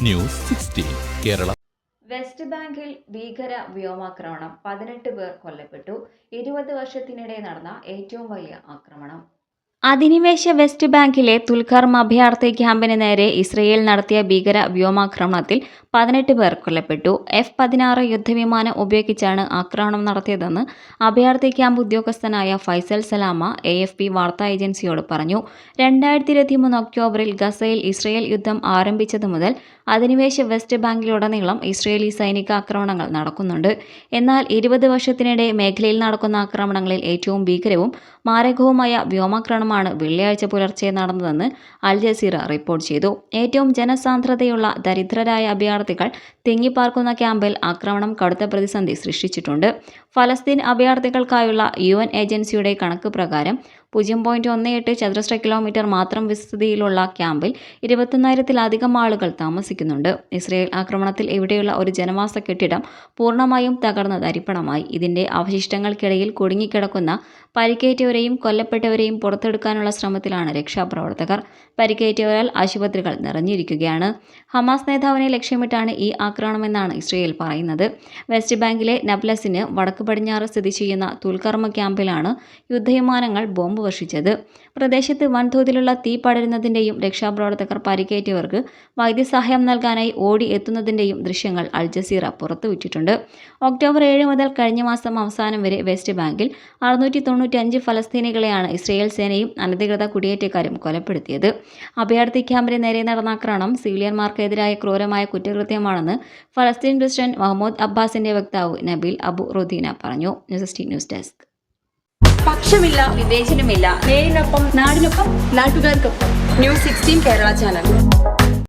News 16 Kerala. West ബാങ്കിൽ ഭീകര വ്യോമാക്രമണം, 18 പേർ കൊല്ലപ്പെട്ടു. 20 വർഷത്തിനിടെ നടന്ന ഏറ്റവും വലിയ ആക്രമണം. അധിനിവേശ വെസ്റ്റ് ബാങ്കിലെ തുൽഖർം അഭയാർത്ഥി ക്യാമ്പിന് നേരെ ഇസ്രയേൽ നടത്തിയ ഭീകര വ്യോമാക്രമണത്തിൽ 18 പേർ കൊല്ലപ്പെട്ടു. F-16 യുദ്ധവിമാനം ഉപയോഗിച്ചാണ് ആക്രമണം നടത്തിയതെന്ന് അഭയാർത്ഥി ക്യാമ്പ് ഉദ്യോഗസ്ഥനായ ഫൈസൽ സലാമ AFP വാർത്താ ഏജൻസിയോട് പറഞ്ഞു. 2023 ഒക്ടോബറിൽ ഗസയിൽ ഇസ്രയേൽ യുദ്ധം ആരംഭിച്ചതു മുതൽ അധിനിവേശ വെസ്റ്റ് ബാങ്കിലുടനീളം ഇസ്രയേലി സൈനിക ആക്രമണങ്ങൾ നടക്കുന്നുണ്ട്. എന്നാൽ 20 വർഷത്തിനിടെ മേഖലയിൽ നടക്കുന്ന ആക്രമണങ്ങളിൽ ഏറ്റവും ഭീകരവും മാരകവുമായ വ്യോമാക്രമണമാണ് വെള്ളിയാഴ്ച പുലർച്ചെ നടന്നതെന്ന് അൽ ജസീറ റിപ്പോർട്ട് ചെയ്തു. ഏറ്റവും ജനസാന്ദ്രതയുള്ള ദരിദ്രരായ അഭയാർത്ഥികൾ തിങ്ങിപ്പാർക്കുന്ന ക്യാമ്പിൽ ആക്രമണം കടുത്ത പ്രതിസന്ധി സൃഷ്ടിച്ചിട്ടുണ്ട്. ഫലസ്തീൻ അഭയാർത്ഥികൾക്കായുള്ള UN ഏജൻസിയുടെ കണക്ക് പ്രകാരം 0.18 ചതുരശ്ര കിലോമീറ്റർ മാത്രം വിസ്തൃതിയിലുള്ള ക്യാമ്പിൽ 21,000-ത്തിലധികം ആളുകൾ താമസിക്കുന്നുണ്ട്. ഇസ്രയേൽ ആക്രമണത്തിൽ ഇവിടെയുള്ള ഒരു ജനവാസ കെട്ടിടം പൂർണ്ണമായും തകർന്ന് തരിപ്പണമായി. ഇതിന്റെ അവശിഷ്ടങ്ങൾക്കിടയിൽ കുടുങ്ങിക്കിടക്കുന്ന പരിക്കേറ്റവരെയും കൊല്ലപ്പെട്ടവരെയും പുറത്തെടുക്കാനുള്ള ശ്രമത്തിലാണ് രക്ഷാപ്രവർത്തകർ. പരിക്കേറ്റവരാൽ ആശുപത്രികൾ നിറഞ്ഞിരിക്കുകയാണ്. ഹമാസ് നേതാവിനെ ലക്ഷ്യമിട്ടാണ് ഈ ആക്രമണമെന്നാണ് ഇസ്രയേൽ പറയുന്നത്. വെസ്റ്റ് ബാങ്കിലെ നബ്ലസിന് വടക്ക് പടിഞ്ഞാറ് സ്ഥിതി ചെയ്യുന്ന തുൽക്കർമ ക്യാമ്പിലാണ് യുദ്ധവിമാനങ്ങൾ ബോംബ് വർഷിച്ചത്. പ്രദേശത്ത് വൻതോതിലുള്ള തീ പടരുന്നതിന്റെയും രക്ഷാപ്രവർത്തകർ പരിക്കേറ്റവർക്ക് വൈദ്യസഹായം നൽകാനായി ഓടി എത്തുന്നതിന്റെയും ദൃശ്യങ്ങൾ അൽ ജസീറ പുറത്തുവിട്ടിട്ടുണ്ട്. ഒക്ടോബർ 7 മുതൽ കഴിഞ്ഞ മാസം അവസാനം വരെ വെസ്റ്റ് ബാങ്കിൽ 695 ഫലസ്തീനികളെയാണ് ഇസ്രയേൽ സേനയും അനധികൃത കുടിയേറ്റക്കാരും കൊലപ്പെടുത്തിയത്. അഭയാർത്ഥി ക്യാമ്പിന് നേരെ നടന്ന ആക്രമണം സിവിലിയന്മാർക്കെതിരായ ക്രൂരമായ കുറ്റകൃത്യമാണെന്ന് ഫലസ്തീൻ പ്രസിഡന്റ് മഹ്മൂദ് അബ്ബാസിന്റെ വക്താവ് നബീൽ അബു റുദീന പറഞ്ഞു. News desk. പക്ഷമില്ല, വിവേചനമില്ല. നേരിനൊപ്പം, നാടിനൊപ്പം, നാട്ടുകാർക്കൊപ്പം. News 16 Kerala channel.